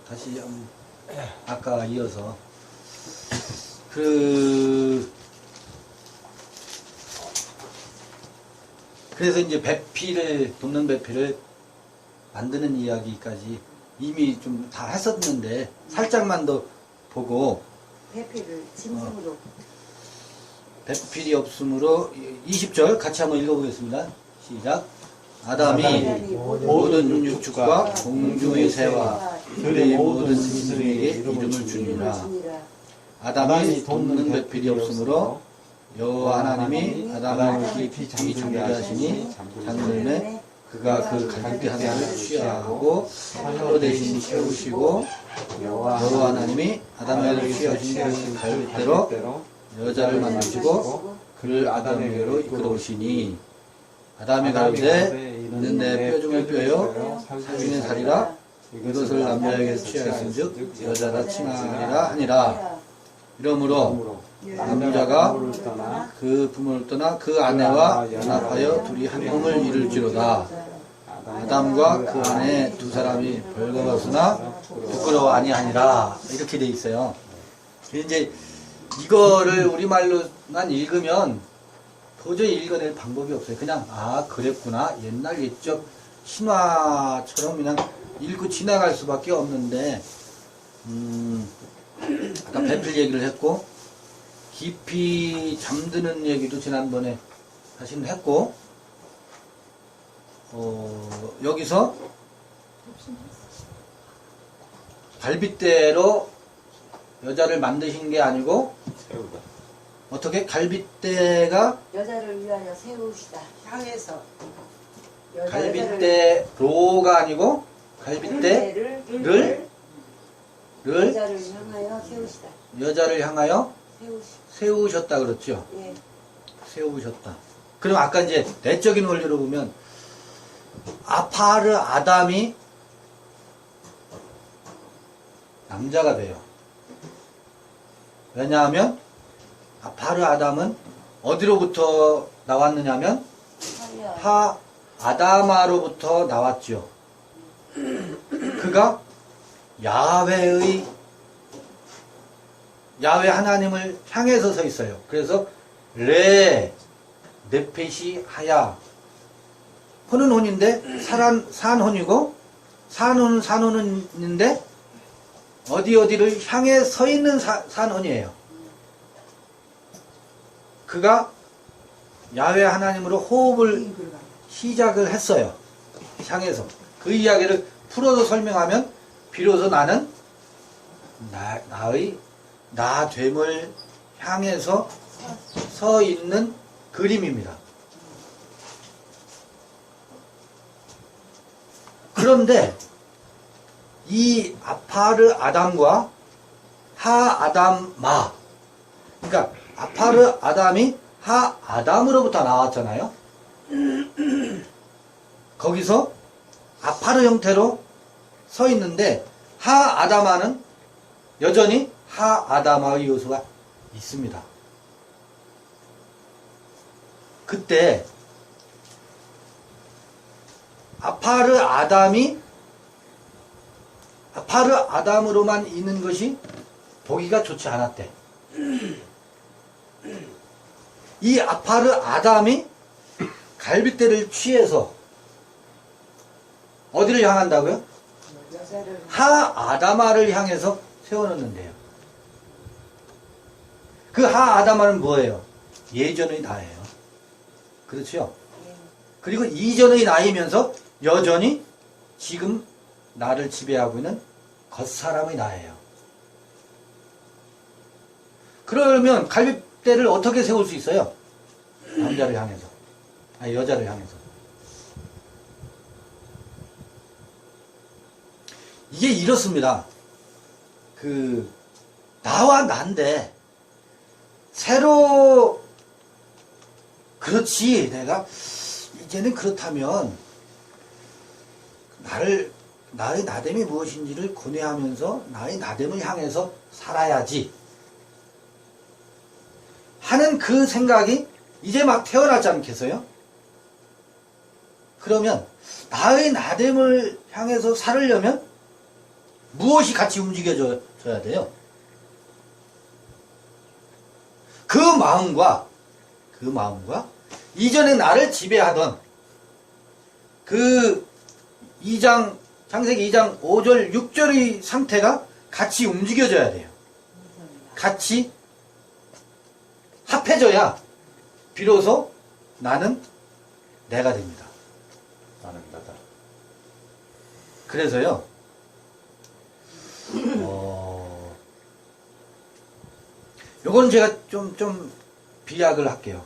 다시 아까 이어서 그래서 이제 배필을 돕는 배필을 만드는 이야기까지 이미 좀 다 했었는데 살짝만 더 보고 배필을 짐승으로 배필이 없으므로 20절 같이 한번 읽어보겠습니다. 시작. 아담이 모든 육축과 공중의 새와 들의 모든 짐승에게 이름을 주니라. 아담이 돕는 배필이 없으므로 여호와 하나님이 아담을 깊이 잠들게 하시니 잠들매 그가 그 갈빗대 하나를 취하고 혀 대신 채우시고 여호와 하나님이 아담에게 취하신 그 갈빗대로 여자를 만드시고 그를 아담에게로 이끌어오시니 아담이 가로되 이는 내 뼈 중의 뼈요 살 중의 살이라 이것을 남자에게 취하였은즉 여자라 칭하리라 하니라. 이러므로 남자가 그 부모를 떠나 그 아내와 연합하여 둘이 한 몸을 이룰지로다. 아담과 그 아내 두 사람이 벌거벗으나 부끄러워 아니하니라. 이렇게 돼 있어요. 이제 이거를 우리말로만 읽으면 도저히 읽어낼 방법이 없어요. 그냥 그랬구나, 옛날 옛적 신화처럼 그냥 읽고 지나갈 수밖에 없는데 아까 배필 얘기를 했고 깊이 잠드는 얘기도 지난번에 사실은 했고 여기서 갈빗대로 여자를 만드신 게 아니고 어떻게 갈빗대가 여자를 위하여 세우시다. 향해서 갈빗대로가 아니고 갈빗대를 여자를 향하여 세우시다. 여자를 향하여 세우셨다 그렇죠? 예. 세우셨다. 그럼 아까 이제 내적인 원리로 보면 아파르 아담이 남자가 돼요. 왜냐하면 아파르 아담은 어디로부터 나왔느냐면 하 아다마로부터 나왔죠. 그가 야훼 하나님을 향해서 서 있어요. 그래서 레 네페시 하야 혼은 혼인데 산혼이고 산혼은 산혼인데 어디를 향해 서 있는 산혼이에요. 그가 야훼 하나님으로 호흡을 시작을 했어요. 향해서. 그 이야기를 풀어서 설명하면 비로소 나는 나 됨을 향해서 서 있는 그림입니다. 그런데 이 아파르 아담과 하 아담 마, 그러니까 아파르 아담이 하 아담으로부터 나왔잖아요. 거기서 아파르 형태로 서 있는데 하 아담아는 여전히 하 아담아의 요소가 있습니다. 그때 아파르 아담으로만 있는 것이 보기가 좋지 않았대. 이 아파르 아담이 갈빗대를 취해서 어디를 향한다고요? 하 아담아를 향해서 세워놓는데요. 그 하 아담아는 뭐예요? 예전의 나예요. 그렇죠? 그리고 이전의 나이면서 여전히 지금 나를 지배하고 있는 겉사람의 나예요. 그러면 갈빗대를 어떻게 세울 수 있어요? 남자를 향해서. 여자를 향해서. 이게 이렇습니다. 나와 난데, 새로, 그렇지, 내가, 이제는 그렇다면, 나의 나됨이 무엇인지를 고뇌하면서, 나의 나됨을 향해서 살아야지. 하는 그 생각이 이제 막 태어나지 않겠어요? 그러면, 나의 나됨을 향해서 살으려면, 무엇이 같이 움직여져야 돼요? 그 마음과 이전에 나를 지배하던 그 창세기 2장 5절 6절의 상태가 같이 움직여져야 돼요. 같이 합해져야 비로소 나는 내가 됩니다. 나는 나다. 그래서요, 요건 제가 좀 비약을 할게요.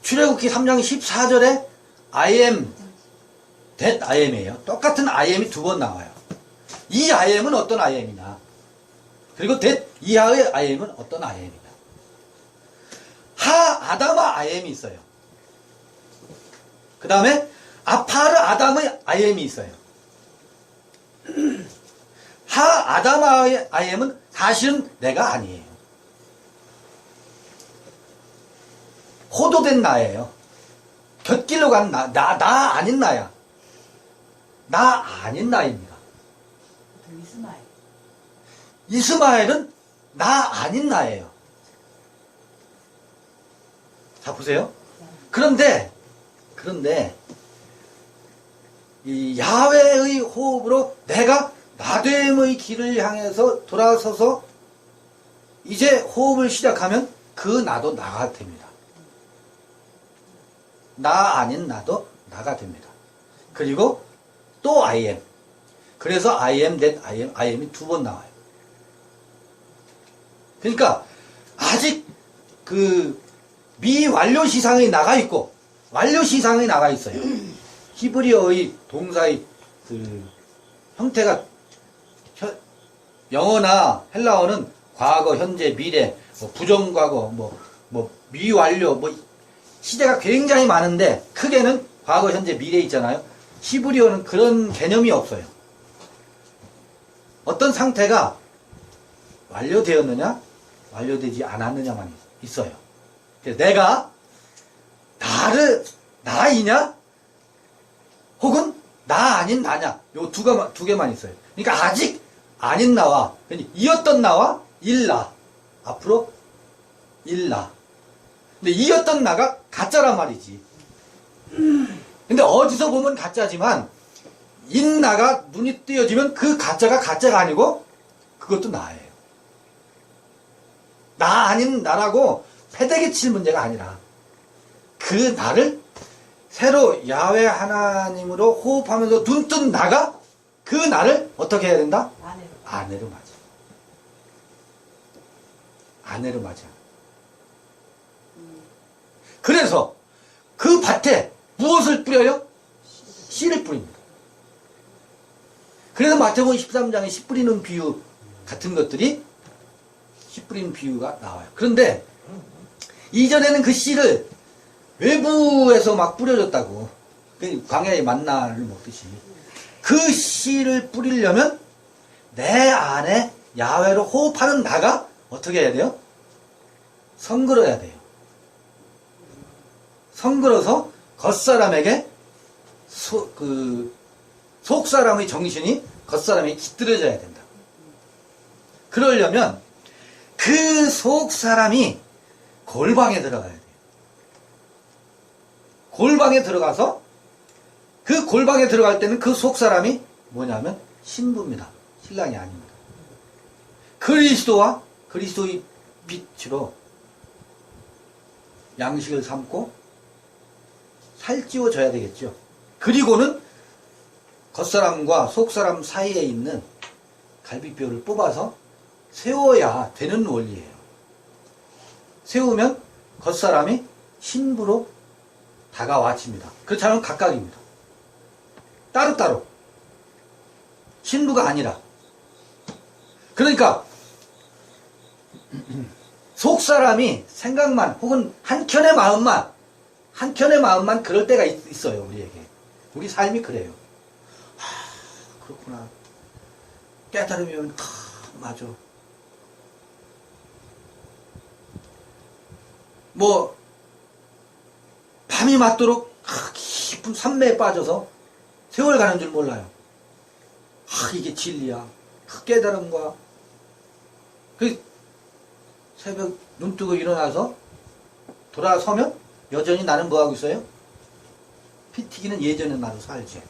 출애굽기 3장 14절에 I am, that I am이에요. 똑같은 I am이 두 번 나와요. 이 I am은 어떤 I am이냐. 그리고 that 이하의 I am은 어떤 I am이냐. 아담아 I am이 있어요. 그 다음에 아파르 아담의 I am이 있어요. 아담아의 I am은 사실은 내가 아니에요. 호도된 나예요. 곁길로 간 나 아닌 나야. 나 아닌 나입니다. 이스마엘은 나 아닌 나예요. 자, 보세요. 그런데, 이 야훼의 호흡으로 내가 나됨의 길을 향해서 돌아서서 이제 호흡을 시작하면 그 나도 나가 됩니다. 나 아닌 나도 나가 됩니다. 그리고 또 I am. 그래서 I am that I am이 두 번 나와요. 그러니까 아직 그 미완료 시상이 나가 있고 완료 시상이 나가 있어요. 히브리어의 동사의 그 형태가 영어나 헬라어는 과거, 현재, 미래, 부정과거, 미완료, 시대가 굉장히 많은데 크게는 과거, 현재, 미래 있잖아요. 히브리어는 그런 개념이 없어요. 어떤 상태가 완료되었느냐, 완료되지 않았느냐만 있어요. 그래서 내가 나이냐, 혹은 나 아닌 나냐, 요 두 개만 있어요. 그러니까 아직 아닌 나와, 이었던 나와 일나, 앞으로 일나. 근데 이었던 나가 가짜란 말이지. 근데 어디서 보면 가짜지만 인나가 눈이 띄어지면 그 가짜가 아니고 그것도 나예요. 나 아닌 나라고 패대기 칠 문제가 아니라 그 나를 새로 야훼 하나님으로 호흡하면서 눈 뜬 나가 그 나를 어떻게 해야 된다? 아내로 맞아. 아내로 맞아. 그래서 그 밭에 무엇을 뿌려요? 씨를 뿌립니다. 그래서 마태복음 13장에 씨 뿌리는 비유 같은 것들이 씨 뿌리는 비유가 나와요. 그런데 이전에는 그 씨를 외부에서 막 뿌려줬다고. 광야의 만나를 먹듯이. 그 씨를 뿌리려면 내 안에 야훼로 호흡하는 나가 어떻게 해야 돼요? 성글어야 돼요. 성글어서 겉사람에게 속사람의 정신이 겉사람에게 깃들여져야 된다. 그러려면 그 속사람이 골방에 들어가야 돼요. 골방에 들어가서 그 골방에 들어갈 때는 그 속사람이 뭐냐면 신부입니다. 신랑이 아닙니다. 그리스도와 그리스도의 빛으로 양식을 삼고 살찌워져야 되겠죠. 그리고는 겉사람과 속사람 사이에 있는 갈비뼈를 뽑아서 세워야 되는 원리예요. 세우면 겉사람이 신부로 다가와집니다. 그렇지 않으면 각각입니다. 따로따로. 신부가 아니라. 그러니까 속사람이 생각만 혹은 한켠의 마음만 그럴 때가 있어요. 우리에게. 우리 삶이 그래요. 그렇구나. 깨달으면 맞아. 밤이 맞도록 깊은 산매에 빠져서 세월 가는 줄 몰라요. 이게 진리야. 깨달음과 그 새벽 눈 뜨고 일어나서 돌아서면 여전히 나는 뭐하고 있어요? 피 튀기는 예전의 나로 살지.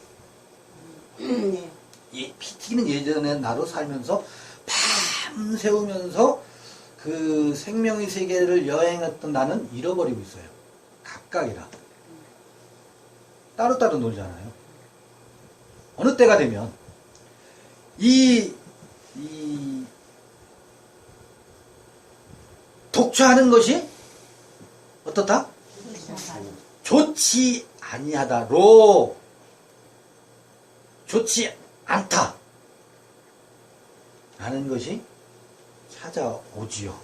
네. 피 튀기는 예전의 나로 살면서 밤새우면서 그 생명의 세계를 여행했던 나는 잃어버리고 있어요. 각각이라. 따로따로 놀잖아요. 어느 때가 되면 이 독처하는 것이 어떻다? 좋지 아니하다로 좋지 않다 라는 것이 찾아오지요.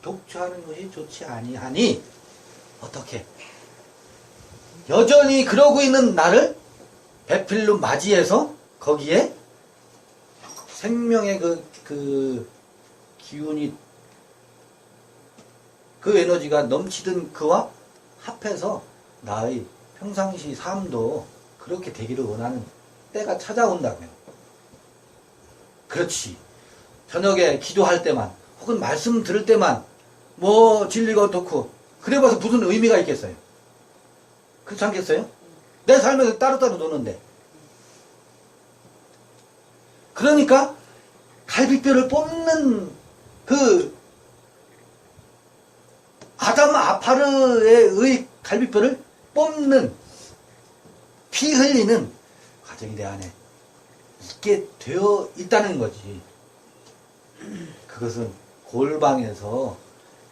독처하는 것이 좋지 아니하니 어떻게 여전히 그러고 있는 나를 배필로 맞이해서 거기에 생명의 그 기운이 그 에너지가 넘치던 그와 합해서 나의 평상시 삶도 그렇게 되기를 원하는 때가 찾아온다고요. 그렇지. 저녁에 기도할 때만 혹은 말씀 들을 때만 뭐 진리가 어떻고 그래 봐서 무슨 의미가 있겠어요? 그렇지 않겠어요? 내 삶에서 따로따로 노는데. 그러니까 갈비뼈를 뽑는 그 아담 아파르의 갈비뼈를 뽑는 피 흘리는 과정이 내 안에 있게 되어 있다는 거지. 그것은 골방에서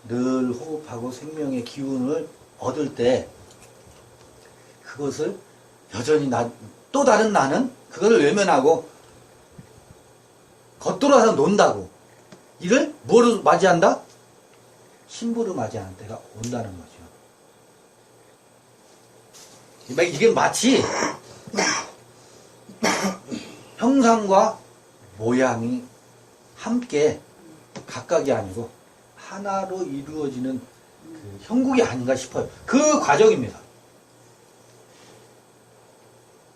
늘 호흡하고 생명의 기운을 얻을 때 그것을 여전히 또 다른 나는 그것을 외면하고 겉돌아서 논다고 이를 뭐로 맞이한다? 신부로 맞이하는 때가 온다는 거죠. 이게 마치 형상과 모양이 함께 각각이 아니고 하나로 이루어지는 그 형국이 아닌가 싶어요. 그 과정입니다.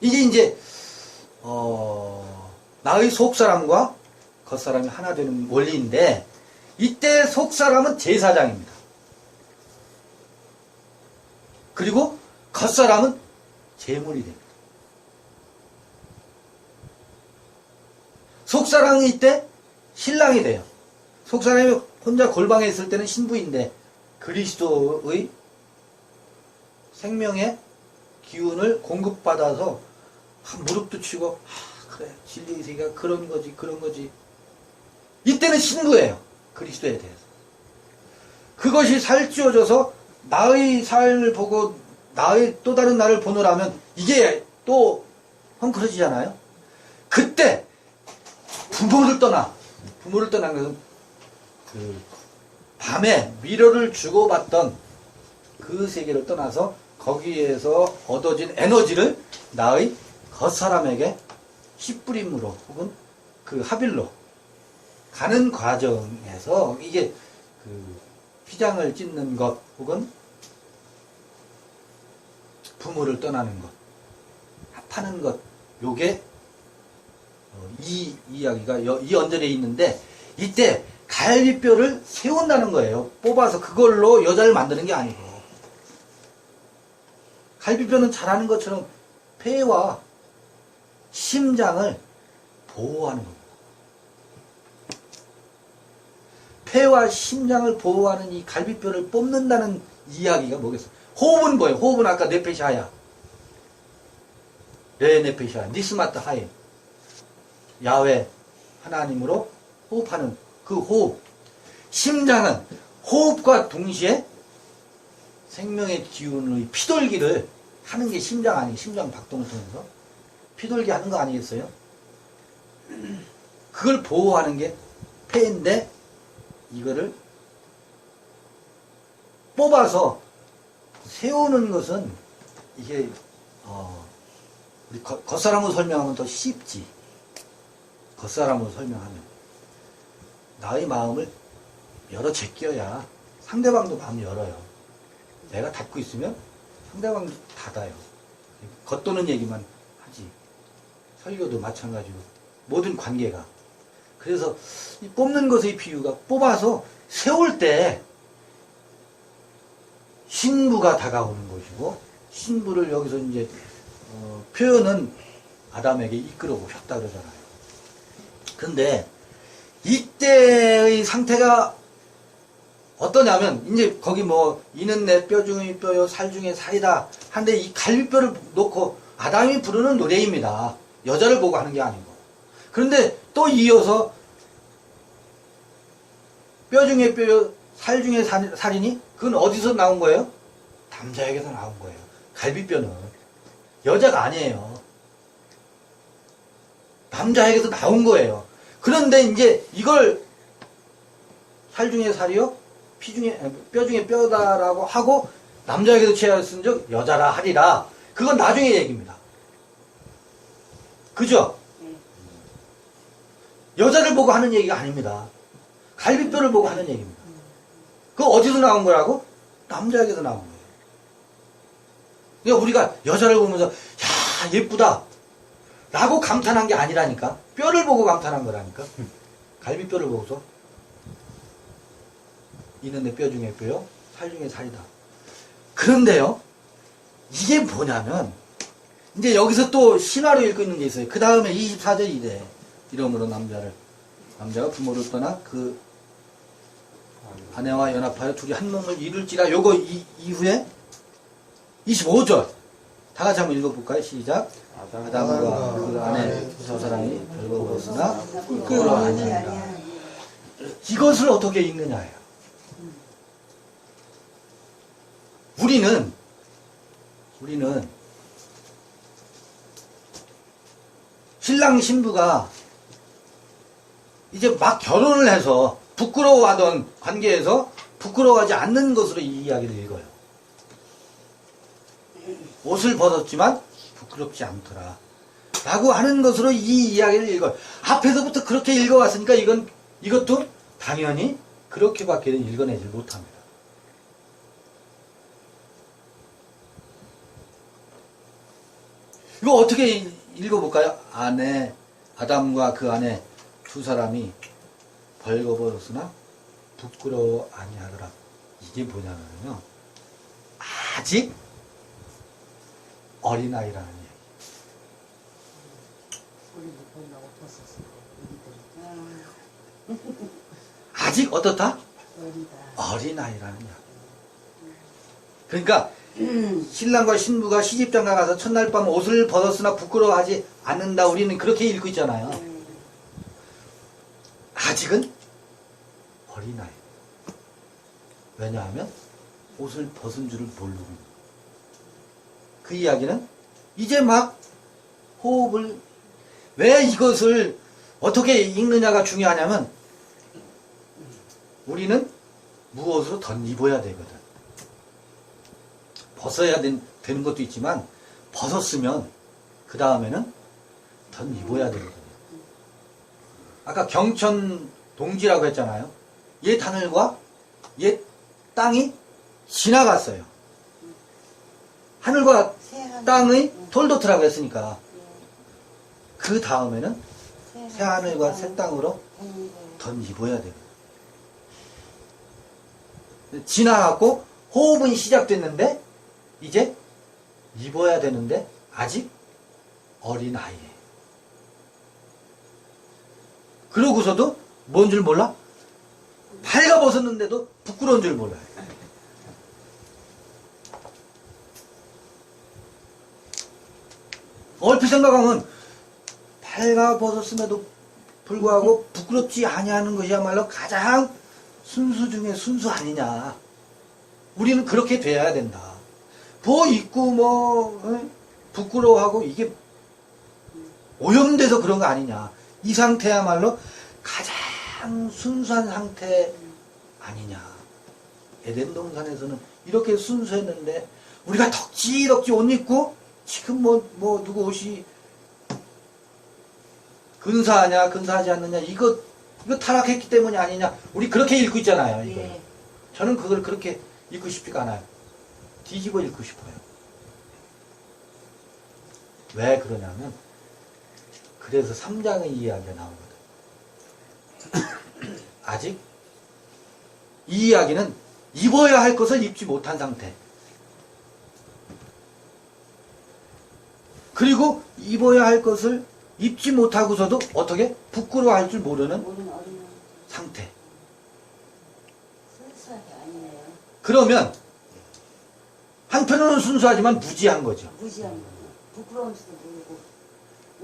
이게 이제 나의 속사람과 겉사람이 하나 되는 원리인데 이때 속사람은 제사장입니다. 그리고 겉사람은 제물이 됩니다. 속사람이 이때 신랑이 돼요. 속사람이 혼자 골방에 있을 때는 신부인데 그리스도의 생명의 기운을 공급받아서 무릎도 치고 그래 진리의 세계가 그런 거지 이때는 신부예요. 그리스도에 대해서 그것이 살찌워져서 나의 삶을 보고 나의 또 다른 나를 보느라면 이게 또 헝클어지잖아요. 그때 부모를 떠난 것은 그 밤에 위로를 주고받던 그 세계를 떠나서 거기에서 얻어진 에너지를 나의 겉사람에게 씨뿌림으로 혹은 그 합일로 가는 과정에서 이게 그 휘장을 찢는 것 혹은 부모를 떠나는 것, 합하는 것, 요게 이 이야기가 이 언저리에 있는데 이때 갈비뼈를 세운다는 거예요. 뽑아서 그걸로 여자를 만드는 게 아니고 갈비뼈는 잘하는 것처럼 폐와 심장을 보호하는 겁니다. 폐와 심장을 보호하는 이 갈비뼈를 뽑는다는 이야기가 뭐겠어요? 호흡은 뭐예요? 호흡은 아까 네페샤야. 네페샤, 니스마트 하임. 야훼 하나님으로 호흡하는 그 호흡. 심장은 호흡과 동시에 생명의 기운의 피돌기를 하는 게 심장 아니에요? 심장 박동을 통해서 피돌기 하는 거 아니겠어요? 그걸 보호하는 게 폐인데 이거를 뽑아서 세우는 것은 이게 우리 겉사람으로 설명하면 더 쉽지. 겉사람으로 설명하면 나의 마음을 열어 제껴야 상대방도 마음 열어요. 내가 닫고 있으면 상대방도 닫아요. 겉도는 얘기만 하지. 설교도 마찬가지고 모든 관계가. 그래서 이 뽑는 것의 비유가 뽑아서 세울 때 신부가 다가오는 것이고 신부를 여기서 이제 표현은 아담에게 이끌어 오셨다 그러잖아요. 근데 이때의 상태가 어떠냐면 이제 거기 뭐 이는 내 뼈 중의 뼈요 살 중의 살이다 한데 이 갈비뼈를 놓고 아담이 부르는 노래입니다. 여자를 보고 하는 게 아니고. 그런데 또 이어서 뼈 중에 뼈요 살 중에 살이니 그건 어디서 나온 거예요? 남자에게서 나온 거예요. 갈비뼈는 여자가 아니에요. 남자에게서 나온 거예요. 그런데 이제 이걸 살 중에 살이요 피 중에 뼈 중에 뼈다라고 하고 남자에게도 취하였은즉 여자라 하리라. 그건 나중에 얘기입니다. 그죠? 여자를 보고 하는 얘기가 아닙니다. 갈비뼈를 보고 하는 얘기입니다. 그거 어디서 나온 거라고? 남자에게서 나온 거예요. 그러니까 우리가 여자를 보면서 야 예쁘다 라고 감탄한 게 아니라니까. 뼈를 보고 감탄한 거라니까. 갈비뼈를 보고서 이는 내 뼈 중에 뼈요 살 중에 살이다. 그런데요 이게 뭐냐면 이제 여기서 또 신화로 읽고 있는 게 있어요. 그 다음에 24절 이래. 이러므로 남자가 부모를 떠나 그 아내와 연합하여 둘이 한 몸을 이룰지라. 요거 이후에 25절 다 같이 한번 읽어볼까요? 시작. 아담과 그 아내 두 사람이 별거였으나 부끄러워 아니니라. 이것을 어떻게 읽느냐예요. 우리는 신랑 신부가 이제 막 결혼을 해서 부끄러워하던 관계에서 부끄러워하지 않는 것으로 이 이야기를 읽어요. 옷을 벗었지만 부끄럽지 않더라 라고 하는 것으로 이 이야기를 읽어요. 앞에서부터 그렇게 읽어왔으니까 이것도 당연히 그렇게밖에 읽어내질 못합니다. 이거 어떻게 읽어볼까요? 아담과 그 아내 두 사람이 벌거벗었으나 부끄러워 아니하더라. 이게 뭐냐면요. 아직 어린아이라는 얘기. 아직 어떻다? 어린아이라는 이야기. 그러니까 신랑과 신부가 시집장가 가서 첫날 밤 옷을 벗었으나 부끄러워하지 않는다. 우리는 그렇게 읽고 있잖아요. 아직은 어린아이. 왜냐하면 옷을 벗은 줄을 모르고. 그 이야기는 이제 막 호흡을, 왜 이것을 어떻게 읽느냐가 중요하냐면 우리는 무엇으로 덧입어야 되거든. 벗어야 되는 것도 있지만 벗었으면 그 다음에는 덧입어야 되거든요. 아까 경천 동지라고 했잖아요. 옛 하늘과 옛 땅이 지나갔어요. 하늘과 땅의 톨도트라고 했으니까 그 다음에는 새 하늘과 새 땅으로 덧입어야 되거든요. 지나갔고 호흡은 시작됐는데 이제 입어야 되는데 아직 어린아이예요. 그러고서도 뭔 줄 몰라? 발가 벗었는데도 부끄러운 줄 몰라요. 얼핏 생각하면 발가 벗었음에도 불구하고 부끄럽지 아니하는 것이야말로 가장 순수 중에 순수 아니냐. 우리는 그렇게 돼야 된다. 뭐 입고 부끄러워하고 이게 오염돼서 그런 거 아니냐. 이 상태야말로 가장 순수한 상태 아니냐. 에덴 동산에서는 이렇게 순수했는데 우리가 덕지덕지 옷 입고 지금 뭐 누구 옷이 근사하냐 근사하지 않느냐 이거 타락했기 때문이 아니냐. 우리 그렇게 읽고 있잖아요. 이거. 예. 저는 그걸 그렇게 읽고 싶지가 않아요. 뒤집어 읽고 싶어요. 왜 그러냐면 그래서 3장의 이야기가 나오거든. 아직 이 이야기는 입어야 할 것을 입지 못한 상태. 그리고 입어야 할 것을 입지 못하고서도 어떻게 부끄러워할 줄 모르는 모르는 어린아이. 상태. 순수하게 아니네요. 그러면 한편으로는 순수하지만 무지한 거죠. 무지한 거. 부끄러운지도 모르고.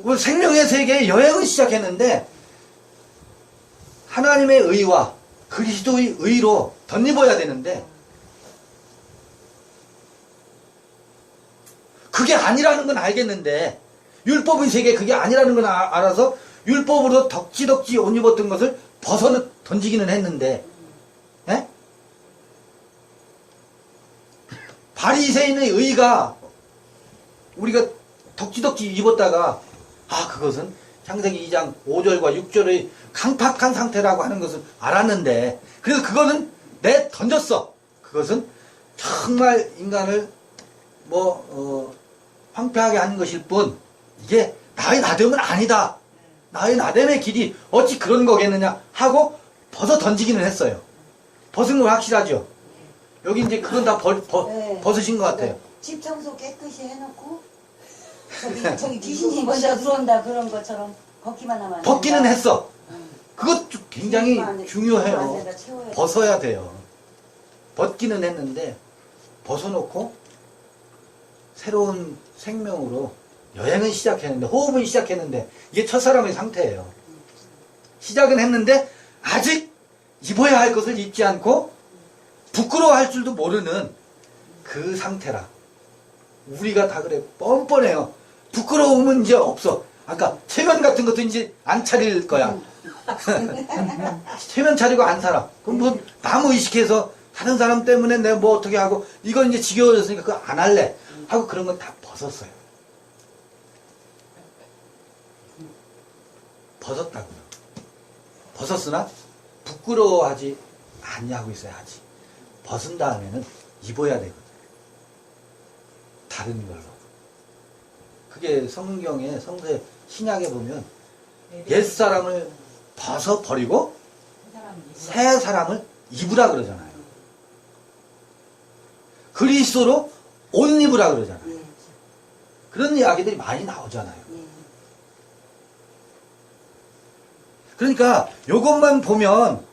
그 생명의 세계에 여행을 시작했는데 하나님의 의와 그리스도의 의로 덧입어야 되는데 그게 아니라는 건 알겠는데 율법의 세계에 그게 아니라는 건 알아서 율법으로 덕지덕지 옷 입었던 것을 벗어 던지기는 했는데 에? 바리새인의 의가 우리가 덕지덕지 입었다가 그것은 창세기 2장 5절과 6절의 강팍한 상태라고 하는 것을 알았는데 그래서 그거는 던졌어. 그것은 정말 인간을 황폐하게 하는 것일 뿐 이게 나의 나됨은 아니다. 나의 나됨의 길이 어찌 그런 거겠느냐 하고 벗어 던지기는 했어요. 벗은 건 확실하죠. 여기 이제 그건 다 네. 벗으신 것 같아요. 집 청소 깨끗이 해놓고 저기 귀신이 먼저 들어온다 그런 것처럼 벗기만 하면 안 된다. 벗기는 했어. 응. 그것 굉장히 채우면 안 돼. 중요해요. 채우면 안 된다. 채워야 돼. 벗어야 돼요. 벗기는 했는데 벗어놓고 새로운 생명으로 여행은 시작했는데 호흡은 시작했는데 이게 첫사람의 상태예요. 시작은 했는데 아직 입어야 할 것을 입지 않고 부끄러워할 줄도 모르는 그 상태라. 우리가 다 그래. 뻔뻔해요. 부끄러움은 이제 없어. 아까 체면 같은 것도 이제 안 차릴 거야. 체면 차리고 안 살아. 그럼 뭐 나무 의식해서 다른 사람 때문에 내가 뭐 어떻게 하고 이건 이제 지겨워졌으니까 그거 안 할래 하고 그런 건 다 벗었어요. 벗었다고요. 벗었으나 부끄러워하지 않냐고 있어요. 아직 벗은 다음에는 입어야 되거든. 다른 걸로. 그게 성경에 성서에 신약에 보면 옛사람을 벗어버리고 새 사람을 입으라 그러잖아요. 그리스도로 옷 입으라 그러잖아요. 예. 그런 이야기들이 많이 나오잖아요. 예. 그러니까 이것만 보면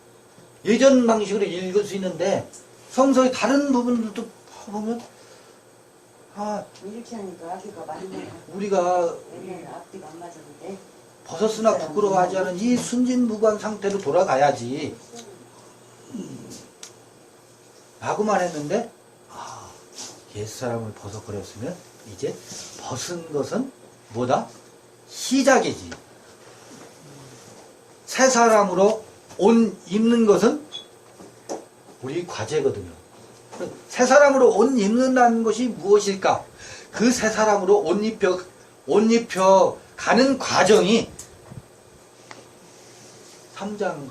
예전 방식으로 읽을 수 있는데 성서의 다른 부분들도 보면 이렇게 하니까 앞뒤가 맞네. 우리가 옛날에 앞뒤가 안 맞았는데. 벗었으나 부끄러워하지 않은 이 순진무구한 상태로 돌아가야지 라고만 했는데 옛사람을 벗어버렸으면 이제 벗은 것은 뭐다? 시작이지. 새 사람으로 옷 입는 것은 우리 과제거든요. 새 사람으로 옷 입는다는 것이 무엇일까? 그 새 사람으로 옷 입혀 가는 과정이 3장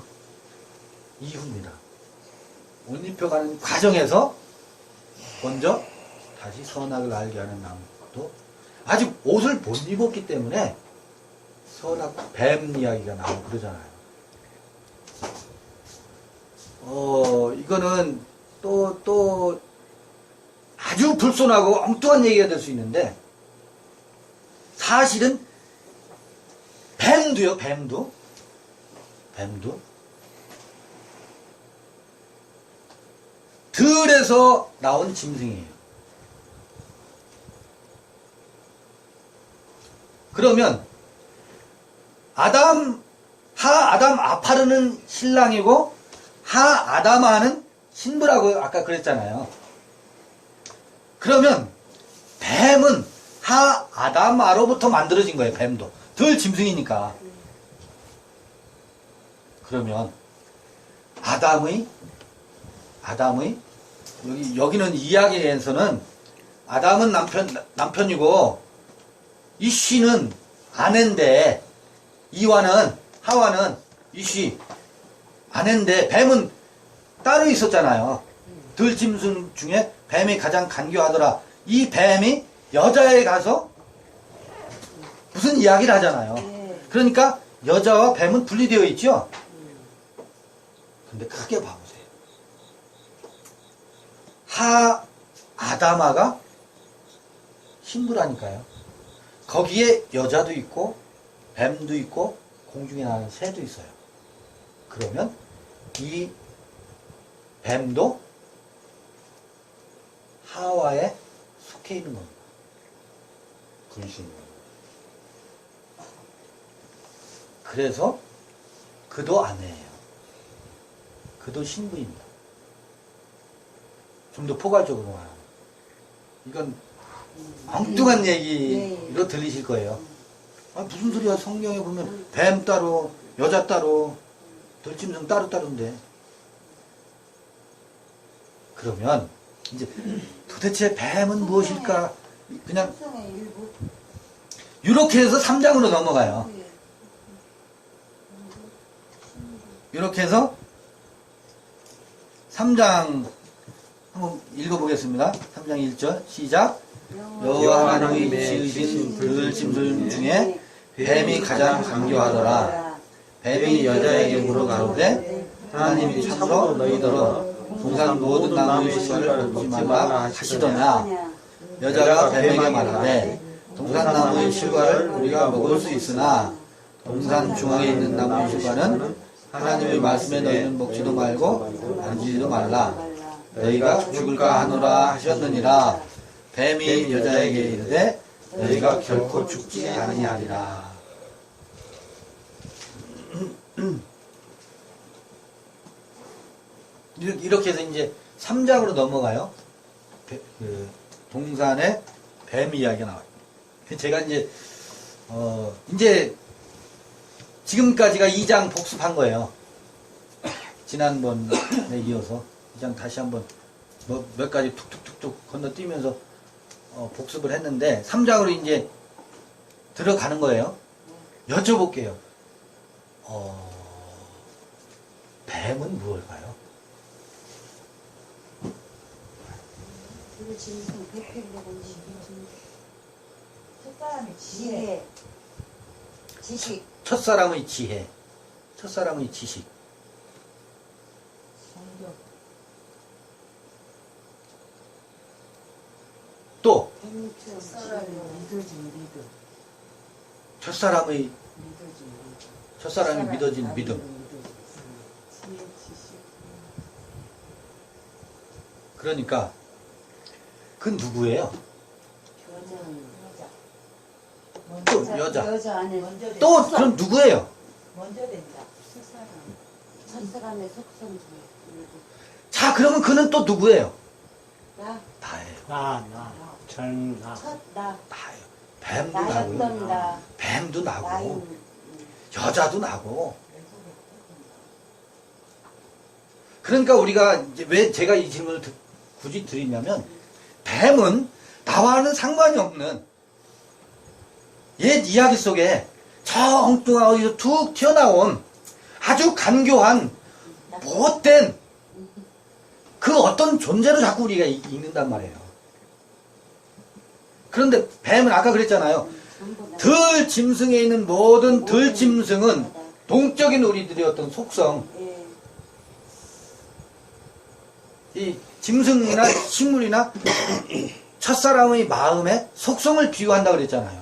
이후입니다. 옷 입혀 가는 과정에서 먼저 다시 선악을 알게 하는 나무도 아직 옷을 못 입었기 때문에 선악 뱀 이야기가 나오고 그러잖아요. 이거는 또 아주 불손하고 엉뚱한 얘기가 될 수 있는데 사실은 뱀도요. 뱀도 들에서 나온 짐승이에요. 그러면 아담 아파르는 신랑이고 하 아담아는 신부라고 아까 그랬잖아요. 그러면 뱀은 하 아담아로부터 만들어진 거예요. 뱀도 들 짐승이니까. 그러면 아담의 여기는 이야기에서는 아담은 남편이고 이쉬는 아내인데 하와는 이쉬 아내인데 뱀은 따로 있었잖아요. 들 짐승 중에 뱀이 가장 간교하더라. 이 뱀이 여자에 가서 무슨 이야기를 하잖아요. 네. 그러니까 여자와 뱀은 분리되어 있죠. 근데 크게 봐보세요. 아다마가 신부라니까요. 거기에 여자도 있고 뱀도 있고 공중에 나는 새도 있어요. 그러면 이 뱀도 하와에 속해 있는 겁니다. 분신. 그래서 그도 아내예요. 그도 신부입니다. 좀 더 포괄적으로 말하면 이건 엉뚱한 얘기로 들리실 거예요. 아, 무슨 소리야. 성경에 보면 뱀 따로 여자 따로 들짐승 따로인데. 그러면 이제 도대체 뱀은 무엇일까? 그냥 속성의 일부. 이렇게 해서 3장으로 넘어가요. 이렇게 해서 3장 한번 읽어보겠습니다. 3장 1절 시작. 여호와 하나님이 지으신 들짐승 중에 뱀이 가장 간교하더라. 뱀이 여자에게 물어가로되 하나님이 참으로 너희더러 동산 모든 나무의 씨를 먹지 말라 하시더냐. 여자가 뱀에게 말하되 동산 나무의 실과를 우리가 먹을 수 있으나 동산 중앙에 있는 나무의 실과는 하나님의 말씀에 너희는 먹지도 말고 만지지도 말라. 너희가 죽을까 하노라 하셨느니라. 뱀이 여자에게 이르되 너희가 결코 죽지 아니하리라. 이렇게 해서 이제 3장으로 넘어가요. 그 동산의 뱀 이야기가 나와요. 제가 이제 지금까지가 2장 복습한 거예요. 지난번에 이어서 2장 다시 한번 몇 가지 툭툭툭툭 건너뛰면서 복습을 했는데 3장으로 이제 들어가는 거예요. 여쭤볼게요. 뱀은 무엇일까요? 이거 짐승 백팩이라고 첫사람의 지혜. 지식. 첫사람의 지혜, 첫사람의 지식. 성격, 또 첫사람의 믿어진 믿음, 첫사람의 믿어진 믿음, 첫사람이 믿어진 믿음. 지혜, 지식, 그러니까 그 누구예요? 여자, 또 여자. 여자 안에 먼저 된다. 또 그럼 누구예요? 먼저 된다. 첫사람의 속성 중에 일부. 자, 그러면 그는 또 누구예요? 나, 나예요. 전나 첫 나, 나예요. 뱀도 나였던 나고요. 나, 뱀도 나고 나인. 여자도 나고. 그러니까 우리가 이제 왜 제가 이 질문을 굳이 드리냐면 뱀은 나와는 상관이 없는 옛 이야기 속에 저 엉뚱한 어디서 툭 튀어나온 아주 간교한 못된 그 어떤 존재로 자꾸 우리가 읽는단 말이에요. 그런데 뱀은 아까 그랬잖아요. 전부 다. 들 짐승에 있는 모든 들 짐승은 동적인 우리들의 어떤 속성, 예. 이 짐승이나 식물이나 첫사람의 마음의 속성을 비유한다고 그랬잖아요.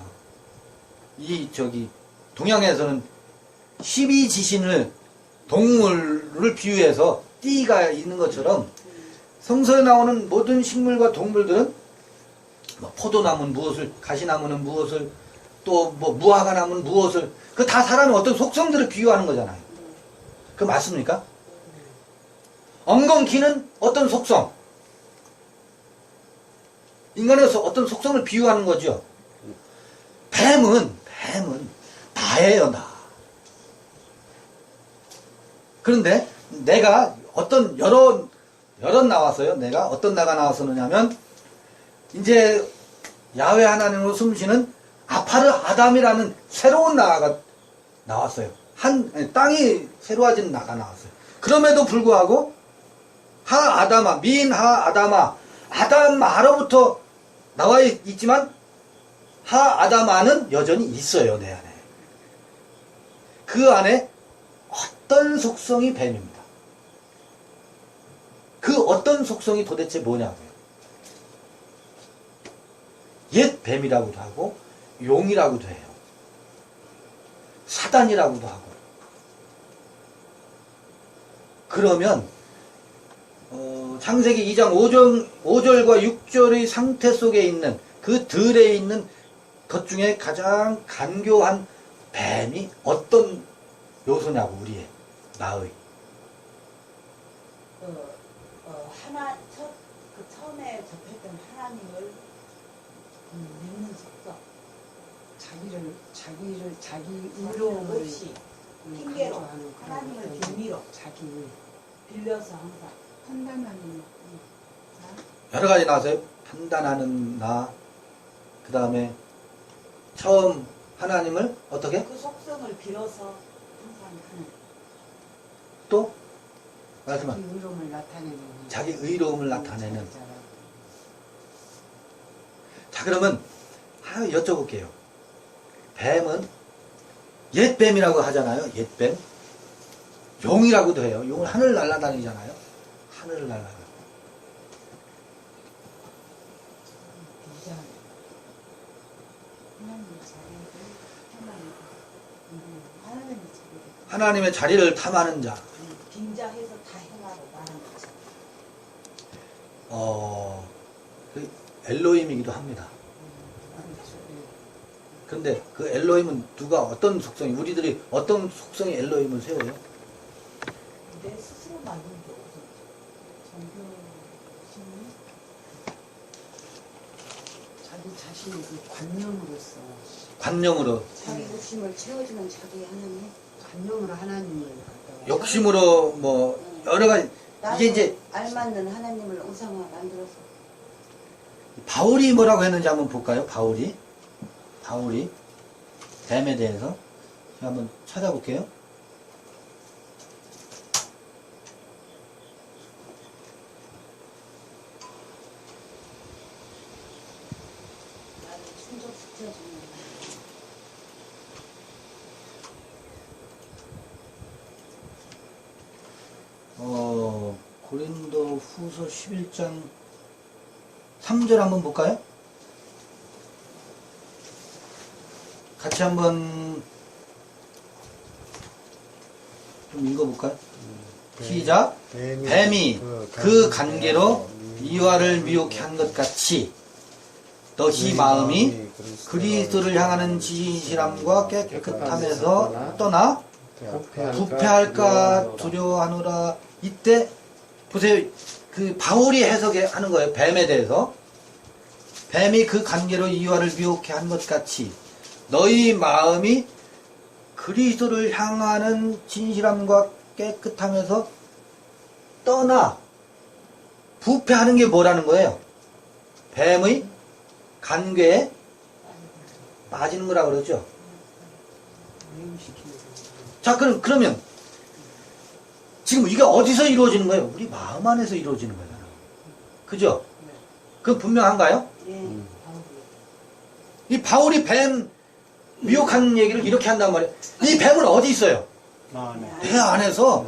동양에서는 12지신을 동물을 비유해서 띠가 있는 것처럼 성서에 나오는 모든 식물과 동물들은 뭐 포도나무는 무엇을, 가시나무는 무엇을, 또 뭐 무화과 나무는 무엇을, 그 다 사람의 어떤 속성들을 비유하는 거잖아요. 그 맞습니까? 엉겅퀴는 어떤 속성? 인간의 어떤 속성을 비유하는 거죠. 뱀은 나예요, 나. 그런데 내가 어떤 여러 나왔어요. 내가 어떤 나가 나왔었느냐면 이제 야훼 하나님으로 숨쉬는 아파르 아담이라는 새로운 나가 나왔어요. 땅이 새로워진 나가 나왔어요. 그럼에도 불구하고 하 아담아, 미인 하 아담아, 아담아로부터 나와 있지만 하아다마는 여전히 있어요, 내 안에. 그 안에 어떤 속성이 뱀입니다. 그 어떤 속성이 도대체 뭐냐고요. 옛 뱀이라고도 하고 용이라고도 해요. 사단이라고도 하고. 그러면 창세기 2장 5절과 6절의 상태 속에 있는 그 들에 있는 것 중에 가장 간교한 뱀이 어떤 요소냐고, 우리의 나의. 처음에 접했던 하나님을 믿는 속성. 자기 의로움 없이 핑계로 강조하는 그런 하나님을 어떤 빌미로 자기 빌려서 항상 판단하는 여러 가지 나왔어요. 판단하는 나, 그 다음에 처음 하나님을 어떻게? 그 속성을 빌어서 항상 하는. 또? 말씀하 자기 의로움을 나타내는 자기 의로움을 나타내는. 자, 그러면 하나 여쭤볼게요. 뱀은 옛뱀이라고 하잖아요. 옛뱀. 용이라고도 해요. 용은 하늘 날아다니잖아요. 하늘을 날아다니. 비전 하나님의 자리를 하나님의 자리를 탐하는 자. 빙자해서 다 행하러 말하는 거죠. 그 엘로힘이기도 합니다. 근데 그 엘로힘은 누가 어떤 속성이, 우리들이 어떤 속성의 엘로힘을 세워요? 내 스스로 만든 게 없어. 자기 자신의 그 관념으로서 관념으로, 자기 욕심을 채워주는 자기 하나님 관념으로 하나님을 갖다가 욕심으로 뭐 여러 가지. 이게 이제 알맞는 하나님을 우상화 만들어서 바울이 뭐라고 했는지 한번 볼까요? 바울이 뱀에 대해서 제가 한번 찾아볼게요. 나를 충족시켜주는 고린도 후서 11장 3절 한번 볼까요? 같이 한번 좀 읽어볼까요? 시작. 뱀이 그 관계로 이와를 미혹해 한 것 같이 너희 마음이 그리스도를 향하는 진실함과 깨끗함에서 떠나 부패할까 두려워하노라. 이때 보세요. 그 바울이 해석하는 거예요. 뱀에 대해서. 뱀이 그 관계로 이와를 미혹해 한 것 같이 너희 마음이 그리스도를 향하는 진실함과 깨끗함에서 떠나 부패하는 게 뭐라는 거예요? 뱀의 관계에 빠지는 거라고 그러죠. 자, 그러면 지금 이게 어디서 이루어지는 거예요? 우리 마음 안에서 이루어지는 거잖아요. 그죠? 그건 분명한가요? 예. 이 바울이 뱀 미혹하는 얘기를 이렇게 한단 말이에요. 이 뱀은 어디 있어요? 배 안에서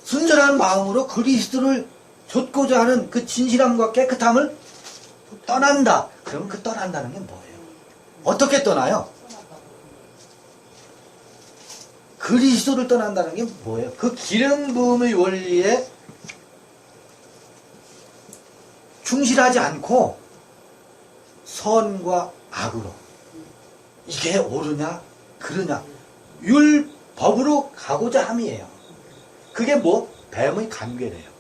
순전한 마음으로 그리스도를 좇고자 하는 그 진실함과 깨끗함을 떠난다. 그러면 그 떠난다는 게 뭐예요? 어떻게 떠나요? 그리스도를 떠난다는 게 뭐예요? 그 기름 부음의 원리에 충실하지 않고 선과 악으로 이게 옳으냐 그르냐 율법으로 가고자 함이에요. 그게 뭐? 뱀의 관계래요.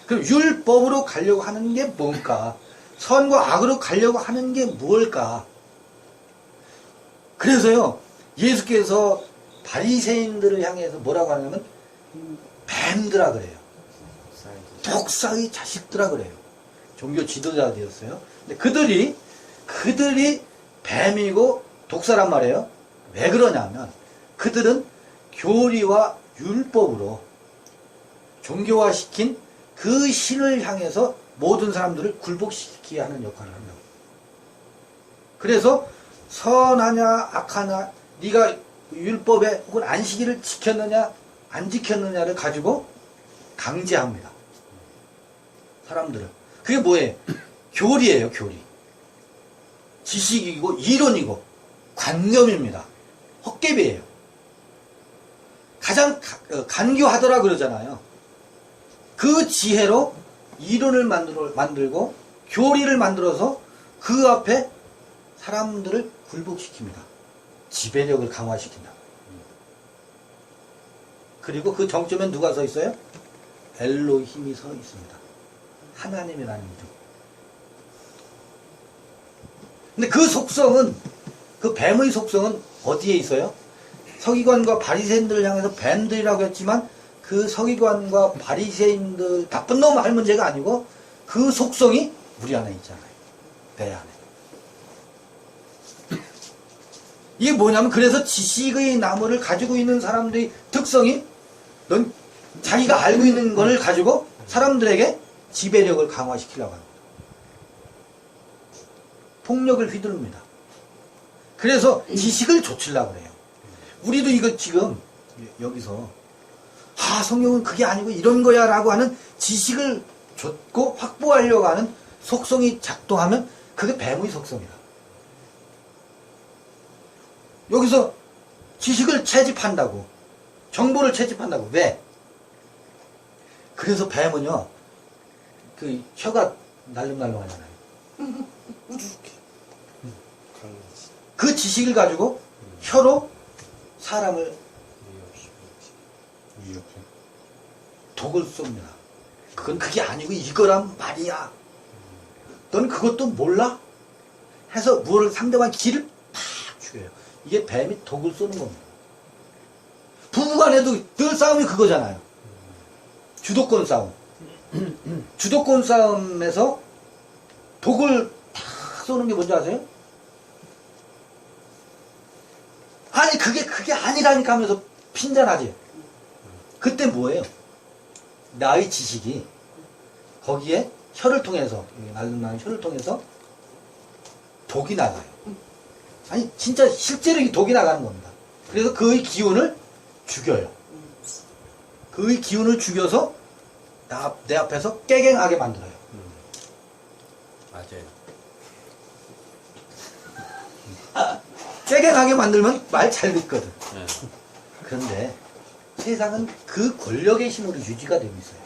그럼 율법으로 가려고 하는 게 뭘까? 선과 악으로 가려고 하는 게 뭘까? 그래서요, 예수께서 바리새인들을 향해서 뭐라고 하냐면 뱀들아 그래요. 독사의 자식들아 그래요. 종교 지도자들이었어요. 근데 그들이 뱀이고 독사란 말이에요. 왜 그러냐면 그들은 교리와 율법으로 종교화시킨 그 신을 향해서 모든 사람들을 굴복시키게 하는 역할을 한다고. 그래서 선하냐 악하냐 네가 율법에 혹은 안식일을 지켰느냐 안 지켰느냐를 가지고 강제합니다. 사람들을. 그게 뭐예요? 교리예요, 교리. 지식이고 이론이고 관념입니다. 헛개비예요. 가장 간교하더라 그러잖아요. 그 지혜로 이론을 만들고 교리를 만들어서 그 앞에 사람들을 굴복시킵니다. 지배력을 강화시킨다. 그리고 그 정점에 누가 서 있어요? 엘로힘이 서 있습니다. 하나님이라는 이름. 근데 그 속성은, 그 뱀의 속성은 어디에 있어요? 서기관과 바리새인들을 향해서 뱀들이라고 했지만 그 서기관과 바리새인들 나쁜 놈 할 문제가 아니고 그 속성이 우리 안에 있잖아요. 내 안에. 이게 뭐냐면 그래서 지식의 나무를 가지고 있는 사람들의 특성이 넌 자기가 알고 있는 것을 가지고 사람들에게 지배력을 강화시키려고 합니다. 폭력을 휘두릅니다. 그래서 지식을 좇으려고 그래요. 우리도 이거 지금 여기서 성경은 그게 아니고 이런 거야 라고 하는 지식을 좇고 확보하려고 하는 속성이 작동하면 그게 뱀의 속성이다. 여기서 지식을 채집한다고, 정보를 채집한다고. 왜? 그래서 뱀은요, 그 혀가 날름날름하잖아요. 그 지식을 가지고 혀로 사람을 독을 쏩니다. 그건 그게 아니고 이거란 말이야. 넌 그것도 몰라? 해서 무엇을 상대방 기를 팍 죽여요. 이게 뱀이 독을 쏘는 겁니다. 부부간에도 늘 싸움이 그거잖아요. 주도권 싸움. 주도권 싸움에서 독을 탁 쏘는 게 뭔지 아세요? 아니 그게 아니라니까 하면서 핀잔하지. 그때 뭐예요? 나의 지식이 거기에 혀를 통해서, 날름날름 혀를 통해서 독이 나가요. 아니 진짜 실제로 이 독이 나가는 겁니다. 그래서 그의 기운을 죽여요. 그의 기운을 죽여서 내 앞에서 깨갱하게 만들어요. 맞아요. 깨갱하게 만들면 말 잘 듣거든. 네. 그런데 세상은 그 권력의 힘으로 유지가 되고 있어요.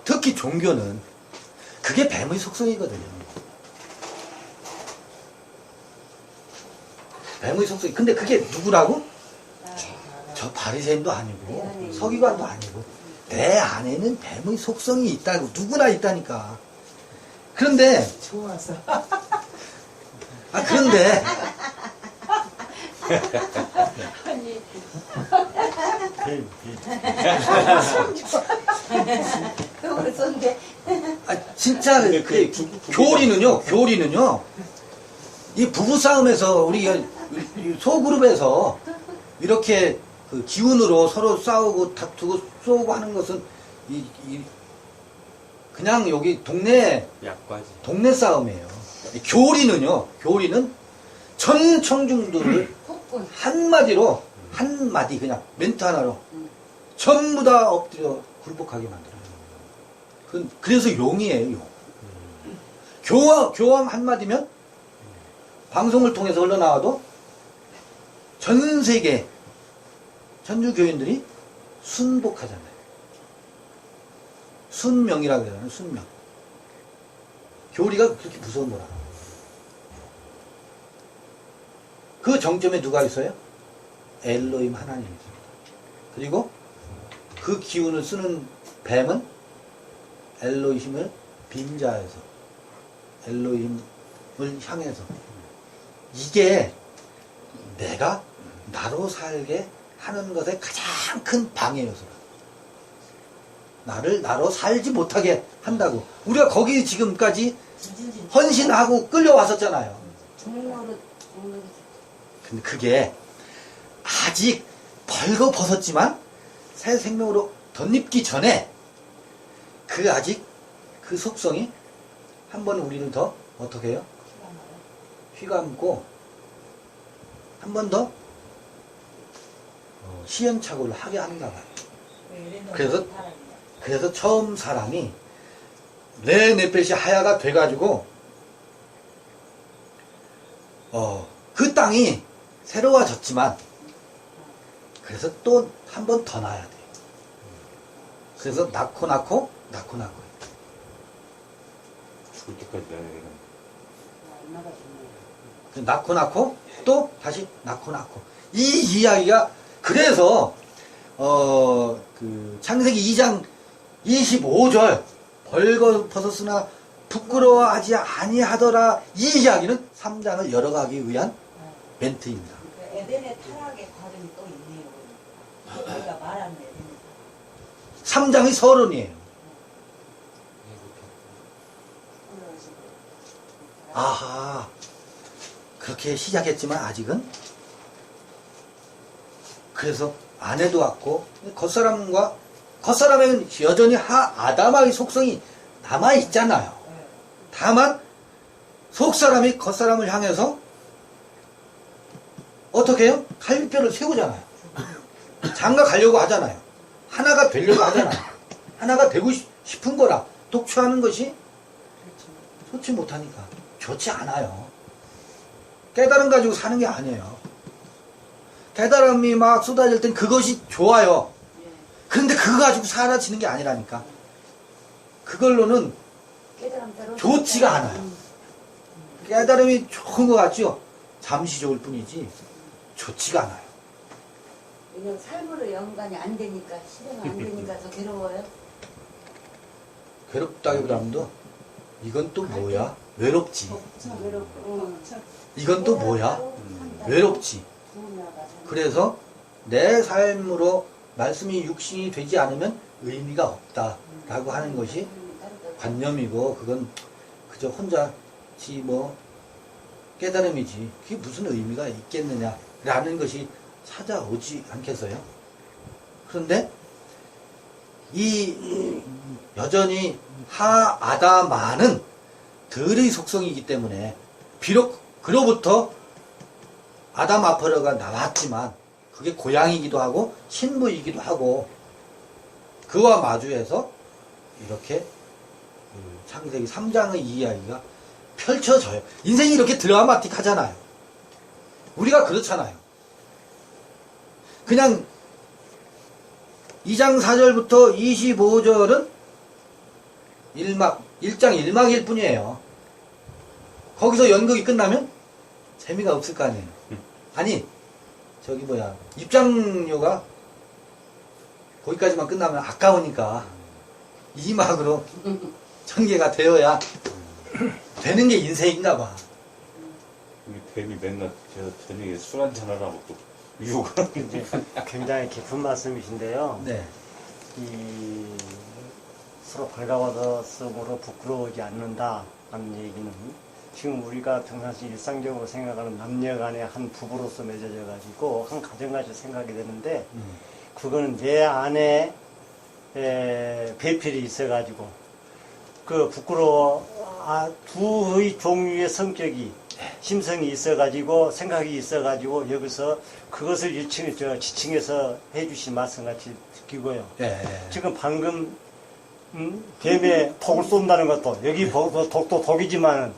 특히 종교는 그게 뱀의 속성이거든요. 뱀의 속성이. 근데 그게 누구라고? 저 바리새인도 아니고 서기관도 아니고 내 안에는 뱀의 속성이 있다고. 누구나 있다니까. 그런데 좋아서. 그런데 아니, 그걸 쏜데. 진짜 그 교리는요 이 부부싸움에서 우리 소그룹에서 이렇게 그 기운으로 서로 싸우고 다투고 쏘고 하는 것은 그냥 여기 약과지. 동네 싸움이에요. 교리는 전 청중들을 폭군. 한마디로 한마디 그냥 멘트 하나로 전부 다 엎드려 굴복하게 만들어요. 그래서 용이에요, 용. 교황 한마디면 방송을 통해서 흘러나와도 전 세계 천주교인들이 순복하잖아요. 순명이라고 그러잖아요, 순명. 교리가 그렇게 무서운 거라. 그 정점에 누가 있어요? 엘로힘 하나님이 있습니다. 그리고 그 기운을 쓰는 뱀은 엘로힘을 빈자에서 엘로힘을 향해서 이게 내가 나로 살게 하는 것의 가장 큰 방해 요소다. 나를 나로 살지 못하게 한다고. 우리가 거기 지금까지 헌신하고 끌려왔었잖아요. 종로로. 근데 그게 아직 벌거벗었지만 새 생명으로 덧입기 전에 아직 그 속성이 한번 우리를 더 어떻게 해요? 휘감고 한 번 더 시행착오를 하게 하는가 봐요. 그래서 처음 사람이 내 넷볕이 하야가 돼가지고 그 땅이 새로워졌지만 그래서 또 한 번 더 낳아야 돼요. 그래서 낳고 죽을 때까지 나야 되는. 엄마가 좋네. 낳고 또 다시 낳고 이 이야기가 그래서 그 창세기 2장 25절 벌거벗었으나 부끄러워하지 아니하더라 이 이야기는 3장을 열어가기 위한 멘트입니다. 그 에덴의 타락의 과정이 또 있네요. 우리가 말하는 에덴의 3장이 서론이에요. 아하, 그렇게 시작했지만 아직은 그래서 아내도 왔고 겉사람에는 여전히 아담의 속성이 남아있잖아요. 다만 속사람이 겉사람을 향해서 어떻게 해요? 갈비뼈를 세우잖아요. 장가 가려고 하잖아요. 하나가 되려고 하잖아요. 하나가 되고 싶은 거라 독초하는 것이 좋지 못하니까 좋지 않아요. 깨달음 가지고 사는 게 아니에요. 깨달음이 막 쏟아질 땐 그것이 좋아요. 그런데 그거 가지고 사라지는 게 아니라니까. 그걸로는 깨달음대로 좋지가 않아요. 깨달음이 좋은 것 같죠? 잠시 좋을 뿐이지 좋지가 않아요. 그냥 삶으로 연관이 안 되니까 실행 안 되니까 더 괴로워요. 괴롭다기보다도 이건 또 뭐야? 외롭지. 외롭고 이건 또 뭐야? 외롭지. 그래서 내 삶으로 말씀이 육신이 되지 않으면 의미가 없다라고 하는 것이 관념이고 그건 그저 혼자지 뭐 깨달음이지 그게 무슨 의미가 있겠느냐라는 것이 찾아오지 않겠어요? 그런데 이 여전히 아담아는 들의 속성이기 때문에 비록 그로부터 아담 아퍼러가 나왔지만 그게 고향이기도 하고 신부이기도 하고 그와 마주해서 이렇게 창세기 3장의 이야기가 펼쳐져요. 인생이 이렇게 드라마틱하잖아요. 우리가 그렇잖아요. 그냥 2장 4절부터 25절은 1장 1막일 뿐이에요. 거기서 연극이 끝나면 재미가 없을 거 아니에요. 아니 입장료가 거기까지만 끝나면 아까우니까 2막으로 전개가 되어야 되는 게 인생인가 봐. 우리 뱀이 맨날 저녁에 술 한잔 하라고 또 유혹을 하는데. 굉장히 깊은 말씀이신데요. 네. 이 서로 발가벗었으므로 부끄러워하지 않는다 하는 얘기는 지금 우리가 평상시 일상적으로 생각하는 남녀간의 한 부부로서 맺어져 가지고 한 가정같이 생각이 되는데 그거는 내 안에 배필이 있어 가지고 그 두의 종류의 성격이 심성이 있어 가지고 생각이 있어 가지고 여기서 그것을 지칭해서 해주신 말씀같이 느끼고요. 예. 지금 방금 뱀에 독을 쏜다는 것도 여기 독도 독이지만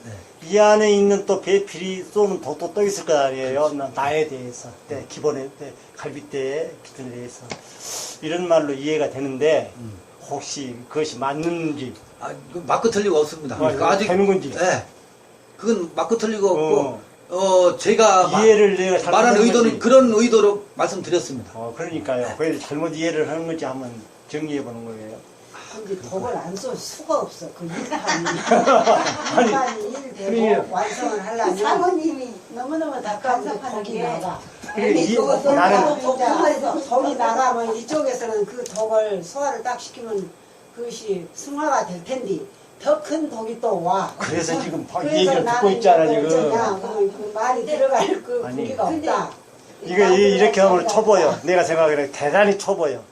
이 안에 있는 또 배필이 쏘는 독도 또 있을 거 아니에요. 나에 대해서 기본에 갈빗대에 기준에 대해서 이런 말로 이해가 되는데 혹시 그것이 맞는지 맞고 틀리고 없습니다. 아직 되는 건지. 네. 그건 맞고 틀리고 없고 제가 이해를 내가 잘못 말한 한 의도는 건지. 그런 의도로 말씀드렸습니다. 그러니까요. 그걸 잘못 이해를 하는 건지 한번 정리해 보는 거예요. 근데 독을 안 쏠 수가 없어. 그 일판이. 일판이 일되고 완성을 하려면 사모님이 너무너무 간섭하는 답답한데 독이 게 나가. 나는 독이 나가면 이쪽에서는 그 독을 소화를 딱 시키면 그것이 승화가 될 텐데 더 큰 독이 또 와. 그래서 지금 그래서 얘기를 듣고 나는 있잖아 이거 지금. 그냥 그 말이 들어갈 그 아니. 고기가 없다. 이거 이렇게 하면 초보요. 내가 생각하기에 대단히 초보요.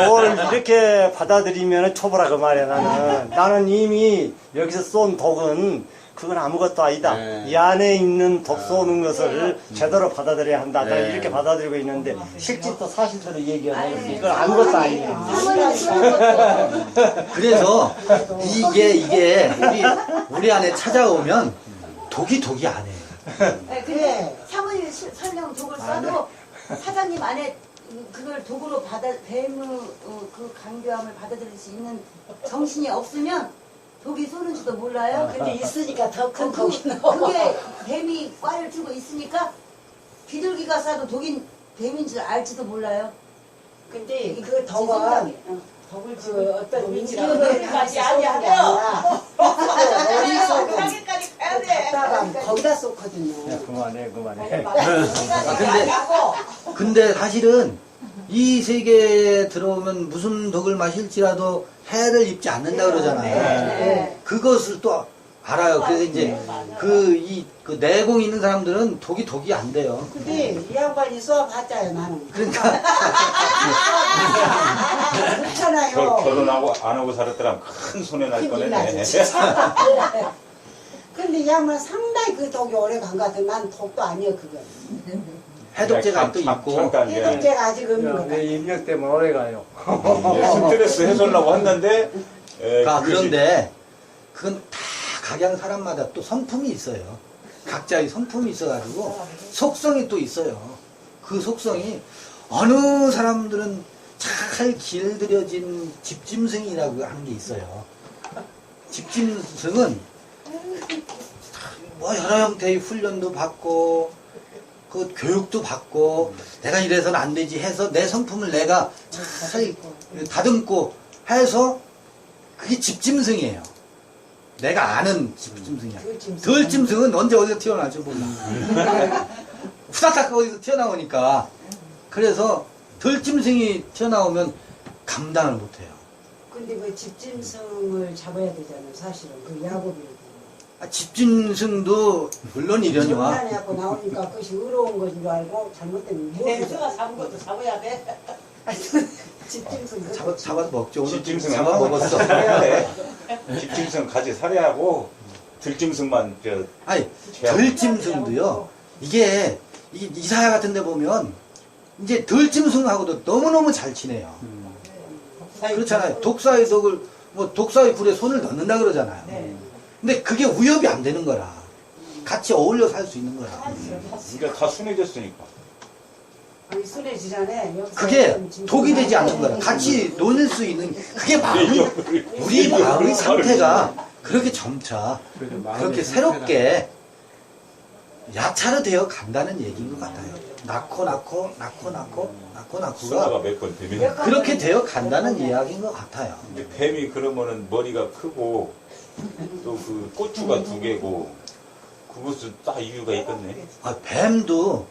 뭘 이렇게 받아들이면 초보라 그 말이야 나는. 나는 이미 여기서 쏜 독은 그건 아무것도 아니다. 네. 이 안에 있는 독 쏘는 것을 제대로 받아들여야 한다. 나는 네. 이렇게 받아들이고 있는데 실제 또 사실대로 얘기하는 아니, 이건 아무것도 아니에요. 사모님 쓰는 것도 그래서 이게 우리 안에 찾아오면 독이 아니에요. 네, 근데 사모님이 설령 독을 써도 사장님 안에 그걸 독으로 뱀의 그 강교함을 받아들일 수 있는 정신이 없으면 독이 쏘는지도 몰라요. 근데 있으니까 더 큰 그, 독이 나와. 그게 뱀이 꽈를 들고 있으니까 비둘기가 싸도 독인 뱀인 줄 알지도 몰라요. 근데 제 그 덕은 생각에. 덕을 그 어떤 민지라고 인지력까지 아니야, 쏘는 게 아니라 머릿속에 거기까지 가야 돼. 갖다가 거기다 쏘거든요. 그만해. 근데 사실은 이 세계에 들어오면 무슨 독을 마실지라도 해를 입지 않는다 그러잖아요. 네. 그것을 또 알아요. 그래서 이제 그 내공 있는 사람들은 독이 안 돼요. 근데 이 양반이 쏘아봤자요 나는. 그러니까 그렇잖아요. 결혼하고 안 하고 살았더라 큰 손해 날 큰일 뻔했네. 나지, 진짜. 근데 이 양반 상당히 그 독이 오래 간 것 같아. 난 독도 아니야 그건. 해독제가 또 있고 잠깐 이제 해독제가 아직 없는 것 같아. 내 입력 때문에 오래 가요. 스트레스 해소하려고 했는데 그런데 그건 다 각양 사람마다 또 성품이 있어요. 각자의 성품이 있어가지고 속성이 또 있어요. 그 속성이 어느 사람들은 잘 길들여진 집짐승이라고 하는 게 있어요. 집짐승은 뭐 여러 형태의 훈련도 받고 그 교육도 받고 내가 이래서는 안 되지 해서 내 성품을 내가 잘 다듬고 해서 그게 집짐승이에요. 내가 아는 집짐승이야. 덜짐승은 언제 어디서 튀어나올지 몰라. 후다닥 어디서 튀어나오니까. 그래서 덜짐승이 튀어나오면 감당을 못해요. 근데 그 집짐승을 잡아야 되잖아요. 사실은 그 야곱이. 집짐승도 물론 이려니와 중간에 갖고 나오니까 그것이 의로운 것인 줄 알고 잘못되면 내수가 잡은 것도 잡아야 돼. 집짐승 잡아서 먹죠. 오늘 집짐승 잡아 먹었어. 살해야 돼. 집짐승 같이 살해하고 들짐승만 아니 덜짐승도요. 이게 이사야 같은 데 보면 이제 덜짐승하고도 너무너무 잘 지내요. 그렇잖아요. 독사의 독을 뭐 독사의 불에 손을 넣는다 그러잖아요. 네. 근데 그게 위협이 안 되는 거라. 같이 어울려 살 수 있는 거라. 그러니까 다 순해졌으니까. 아니 순해지잖아요. 여기서 그게 좀 짐승 독이 되지 않는 거라. 하나 같이 논일 수 있는 그게 마음이 우리 마음의 상태가 그렇게 점차 그렇게 새롭게 야차로 되어 간다는 얘기인 것 같아요. 낳고가 수나가 몇 번 되면. 그렇게 되어 간다는 이야기인 것 같아요. 근데 뱀이 그러면은 머리가 크고 또 그 꼬추가 2개고 그것은 딱 이유가 있겠네. 뱀도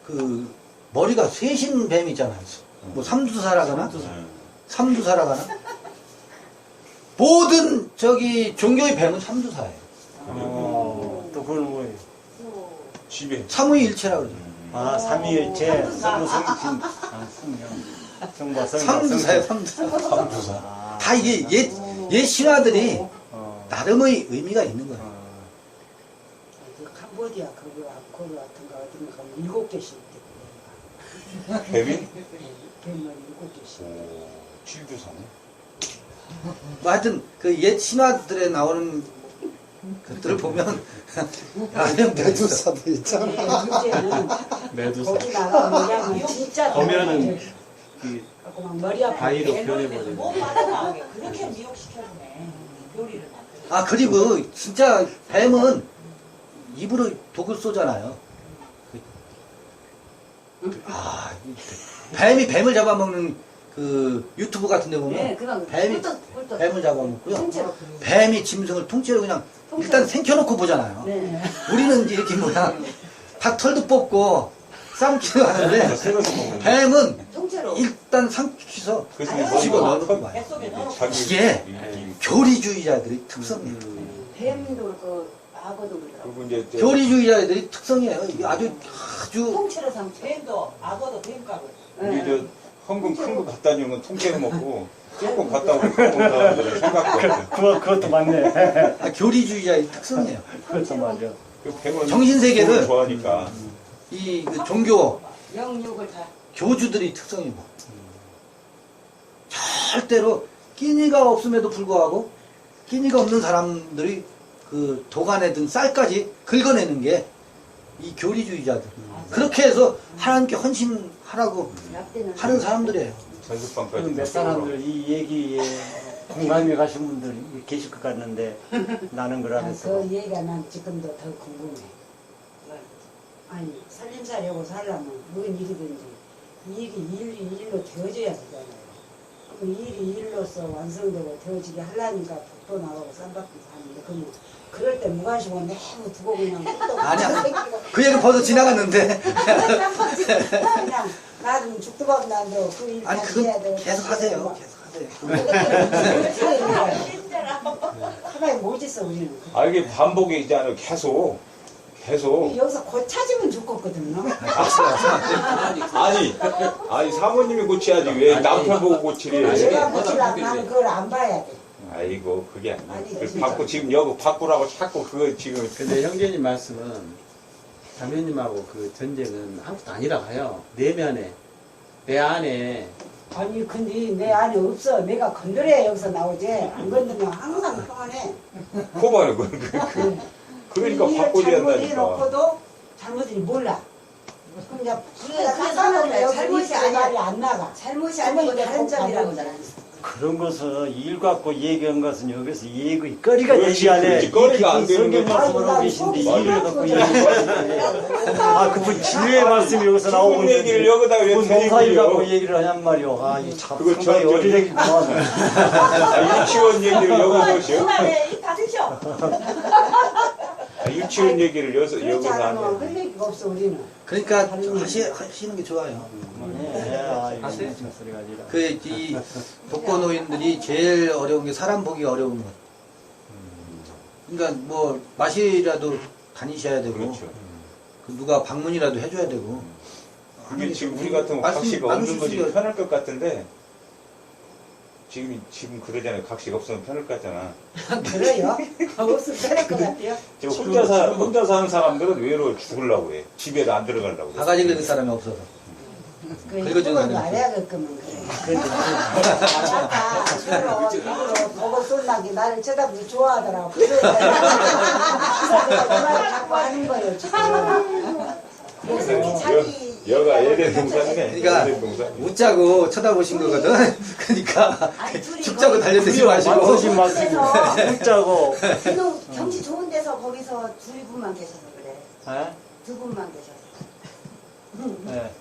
그 머리가 셋인 뱀 있잖아요. 뭐 삼두사라거나 삼두사라거나 모든 저기 종교의 뱀은 삼두사예요. 또 그건 뭐예요? 집에 삼위일체라고 그러죠. 삼위일체, 성승신, 성모, 삼두사예요, 삼두사. 삼두사. 다 이게 옛 신화들이 나름의 의미가 있는 거예요. 그 캄보디아 그거 앙코르 같은 거 어딘가 가면 7개씩 있대. 뱀이? 뱀만 7개씩. 오, 7두사네. 뭐 하여튼 그 옛 신화들에 나오는 것들을 보면 형 메두사도 있잖아. 문제는 메두사. 거기 나가면 그냥 진짜 보면은 갖고 막 머리 아파. 바위로 못 변해버리고. 빠져나가게 그렇게 미혹시켜주네. 요리를 만들어. 아 그리고 진짜 뱀은 입으로 독을 쏘잖아요. 아 뱀이 뱀을 잡아먹는 그 유튜브 같은 데 보면 네, 그건 뱀이 꿀떡. 뱀을 잡아먹고요. 통째로. 뱀이 짐승을 통째로 그냥 일단 생켜놓고 보잖아요. 네. 우리는 이렇게 뭐야 닭 털도 뽑고 쌈기도 하는데 새로서 먹는 거. 뱀은 통째로. 일단 삼키서 그 중에 집어 머리가 넣어놓고 봐요. 뱃속에 넣어놓고. 자기 이게 이- 교리주의자들의 특성이에요. 뱀도 그렇고 악어도 그렇고. 그리고 이제 교리주의자들의 특성이에요. 이게 아주 통째로 삼켜. 뱀도 악어도 뱀가루. 우리 저 현금 큰 거 갖다 주면 통째로 먹고 조금 갖다 오면 조금 사람들은 생각도 없어. 그것도 맞네. 아, 교리주의자의 특성이에요. 그것도 맞아. 그 뱀은 정신세계를- 돈을 좋아하니까. 이 그 종교 영육을 다. 교주들이 특성이고 절대로 끼니가 없음에도 불구하고 끼니가 없는 사람들이 그 도간에 든 쌀까지 긁어내는 게 이 교리주의자들. 그렇게 해서 하나님께 헌신하라고 약대는 하는 사람들이에요. 전수방까지 몇 사람들 이 얘기에 공감이 가신 분들이 계실 것 같는데 나는 그러면서 그 얘기가 난 지금도 더 궁금해. 아니 살림살이하고 살려면 뭔 일이든지 일이 일로 되어져야 되잖아요. 그럼 일이 일로서 완성되고 되어지게 하려니까 복도 나가고 쌈밥도 사는데 그러면 그럴 때 무관심은 내고 두고 그냥 또 아니야. 그 얘기 벌써 지나갔는데. 그냥 나는 죽도 밥도 안 되고 그일 아니 다시 해야 되고 그건 계속 하세요. 계속 하세요. 가만히 못 있어 우리는. 아 이게 반복이잖아요. 계속. 여기서 고쳐지면 좋겠거든요. 아니 사모님이 고쳐야지 왜 남편 보고 고치래? 제가 고치려면 나는 그걸 안 봐야 돼. 아이고 그게 아니야. 아니, 그 진짜. 바꾸 지금 여기 바꾸라고 자꾸 그거 지금 근데 형제님 말씀은 자매님하고 그 전쟁은 아무것도 아니라고 해요. 내면에 내 안에 아니 근데 내 안에 없어. 내가 건드려야 여기서 나오지. 안 건드리면 항상 평안해. 코바는 그러니까 바꿔줘야 한다니까. 잘못해놓고도 잘못인지 몰라. 그럼 이제 그래서 사람은 여기 잘못이 있을 아니야. 말이 안 나가. 잘못이 아니고 다른 점이라고 잖아. 그런 것은 일 갖고 얘기한 것은 여기서 얘기거리가 그렇지, 되지 않아요. 그렇지. 거리가 안 되는 성경 거지. 말씀을 하고 계신데 아니, 일을 난 갖고 속이 얘기하시네. 아, 그분 진리의 말씀이 여기서 죽은 나오고 얘기를 여기다가 왜 그분 농사일 갖고 대입이요? 얘기를 하냔 말이오. 아, 이참 그거 상당히 저- 어리래기구만. 유치원 얘기를 여기서 하시오? 그만해 입다 드셔. 유치원 얘기를 그렇지 여기서 않으면 하네. 할 얘기가 없어 우리는. 그러니까 하시는 게 좋아요. 네, 아, 이거 무슨 소리가 아니라. 그 이 독거노인들이 제일 어려운 게 사람 보기 어려운 것. 그러니까 뭐 맛이라도 다니셔야 되고 그렇죠. 그 누가 방문이라도 해줘야 되고. 그게 지금 우리 같으면 말씀 각시가 없는 나누실 것이 수가- 편할 것 같은데 지금 그러잖아요. 각시가 없으면 편할 것 같잖아. 그래요? 없으면 편할 것 같아요. 지금 혼자 사는 사람들은 외로워 죽으려고 해. 집에 안 들어가려고 그래. 바가지 긁는 사람이 없어서. 그 그리고 좀 이쁜 거 하는 알아야겠구만 그래. 아까 서로 입으로 보고 쏠나게 나를 쳐다보고 좋아하더라고. 그래서 내가 그 말을 자꾸 하는 거예요 지금. 그래서 이렇게 자기 여가 에덴 동산이네. 그러니까 에덴 동산. 웃자고 쳐다보신 거거든. 그러니까 아니, 둘이 죽자고 거기 달려들지 맞으신 마시고. 말씀이 그래서 웃자고. 그놈 경치 좋은 데서 거기서 두 분만 계셔서 그래. 예? 두 분만 계셔서. 예.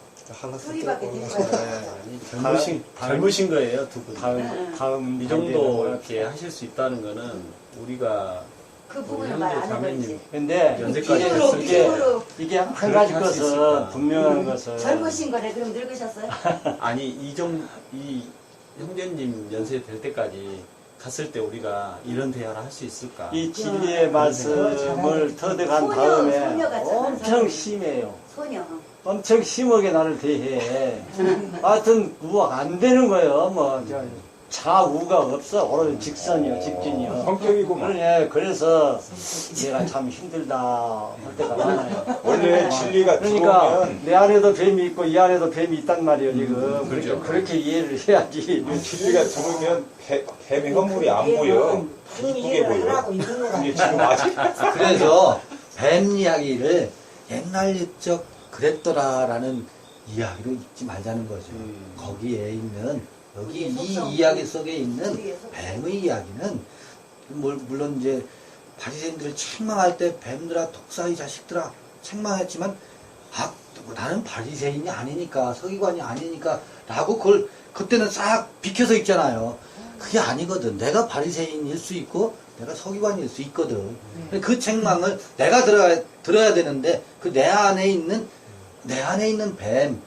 둘이밖에 된 거야. 젊으신 거예요, 두 분. 다음 이 정도 이렇게 하실 수 있다는 거는 우리가 그 부분을 말 안 자매님 해버리지. 근데 연세까지 비유로, 했을 때 비유로 이게 한 그렇게 가지 할수 것은 있을까? 분명한 것은 젊으신 거래. 그럼 늙으셨어요? 아니 이 형제님 연세 될 때까지 갔을 때 우리가 이런 대화를 할 수 있을까? 이 진리의 말씀을 터득한 다음에 소녀가 착한 엄청 사람이. 심해요. 소녀. 엄청 심하게 나를 대해. 하여튼 뭐 안 되는 거예요. 뭐 좌우가 없어. 오로지 직선이요, 직진이요. 성격이고 막. 그래서 내가 참 힘들다 할 때가 많아요. 원래 진리가 그러니까 들어오면 내 안에도 뱀이 있고 이 안에도 뱀이 있단 말이에요 지금. 그렇죠. 그렇게 이해를 해야지. 진리가 들어오면 뱀의 허물이 안 보여. 이쁘게 보여. 하라고 있는 거 근데 같아. 지금 아직 그래서 뱀 이야기를 옛날 옛적 그랬더라라는 이야기로 잊지 말자는 거죠. 거기에 있는 여기 이 이야기 속에 있는 뱀의 이야기는 물론 이제 바리새인들을 책망할 때 뱀들아 독사의 자식들아 책망했지만 나는 바리새인이 아니니까 서기관이 아니니까 라고 그걸 그때는 싹 비켜서 있잖아요. 그게 아니거든. 내가 바리새인일 수 있고 내가 서기관일 수 있거든. 그 책망을 내가 들어야 되는데 그 내 안에 있는 뱀,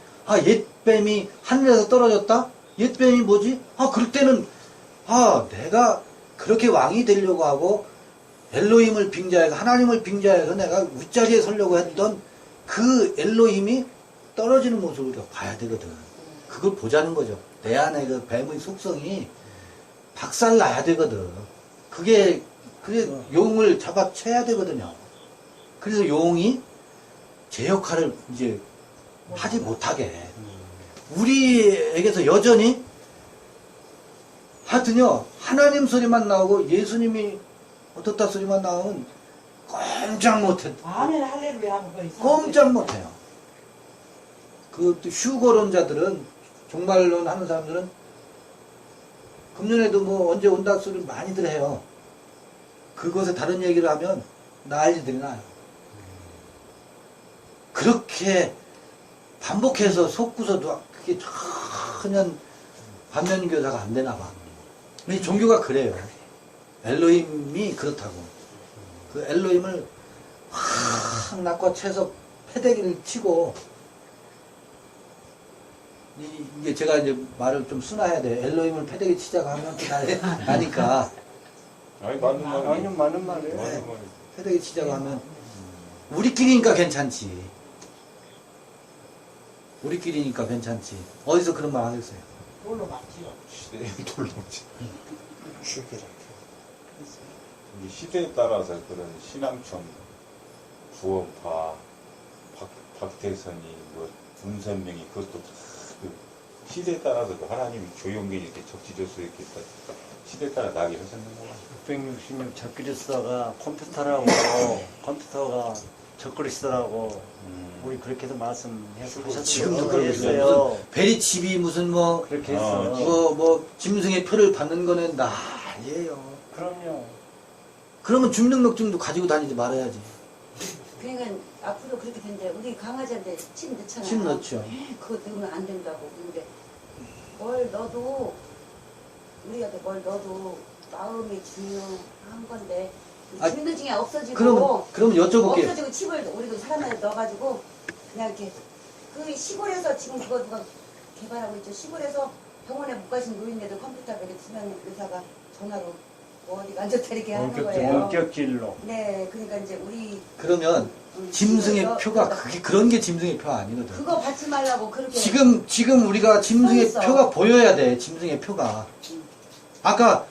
옛 뱀이 하늘에서 떨어졌다? 옛 뱀이 뭐지? 그럴 때는 내가 그렇게 왕이 되려고 하고 엘로힘을 빙자해서 하나님을 빙자해서 내가 윗자리에 서려고 했던 그 엘로힘이 떨어지는 모습을 우리가 봐야 되거든. 그걸 보자는 거죠. 내 안에 그 뱀의 속성이 박살 나야 되거든. 그게 용을 잡아채야 되거든요. 그래서 용이 제 역할을 이제 하지 못하게. 우리에게서 여전히 하여튼요, 하나님 소리만 나오고 예수님이 어떻다 소리만 나오면 꼼짝 못해. 아멘 할렐루야 하는 거 있어. 꼼짝 못해요. 그 또 휴거론자들은, 종말론 하는 사람들은 금년에도 뭐 언제 온다 소리를 많이들 해요. 그것에 다른 얘기를 하면 난리들이 나요. 그렇게 반복해서 속구서도 그게 전혀 반면교사가 안 되나 봐. 이 종교가 그래요. 엘로힘이 그렇다고. 그 엘로힘을 확 낚아채서 패대기를 치고, 이게 제가 이제 말을 좀 순화해야 돼. 엘로힘을 패대기 치자고 하면 나니까. 아니 맞는 말이. 아니, 맞는 말이에요. 맞는 말이. 패대기 치자고 하면 우리끼리니까 괜찮지. 우리끼리니까 괜찮지. 어디서 그런 말 하겠어요? 돌로 맞지요. 시대에 돌로지. 이 시대에 따라서 그런 신앙청, 구원파, 박태선이, 뭐 문선명이 그것도 그 시대에 따라서 그 하나님이 조용히 이렇게 적지조수 이렇게 시대에 따라 나게 하셨는 거야. 666 적그리스도가 컴퓨터가 적그리스도라고 우리 그렇게도 말씀하셨어요. 지금도 그러고 있어요. 베리칩이 무슨 뭐, 그렇게 했어. 뭐, 짐승의 표를 받는 거는 난리예요. 그럼요. 그러면 주민등록증도 가지고 다니지 말아야지. 그러니까 앞으로 그렇게 된대. 우리 강아지한테 침 넣잖아. 침 넣죠. 그거 넣으면 안 된다고. 근데 뭘 넣어도 우리한테 뭘 넣어도 마음이 중요한 건데 아, 주민등록증이 없어지고 그럼 여쭤볼게요. 없어지고 칩을 우리도 사람한테 넣어가지고 그냥 이렇게 그 시골에서 지금 그거 누가 개발하고 있죠. 시골에서 병원에 못 가신 노인네도 컴퓨터 이렇게 쓰면 의사가 전화로 뭐 어디가 안 좋다 이렇게 하는 거예요. 원격진로. 네, 그러니까 이제 우리 그러면 짐승의 그거 표가 넣- 그런 게 짐승의 표 아니거든. 그거 받지 말라고 그렇게 지금 우리가 짐승의 서 있어. 표가 보여야 돼. 짐승의 표가. 아까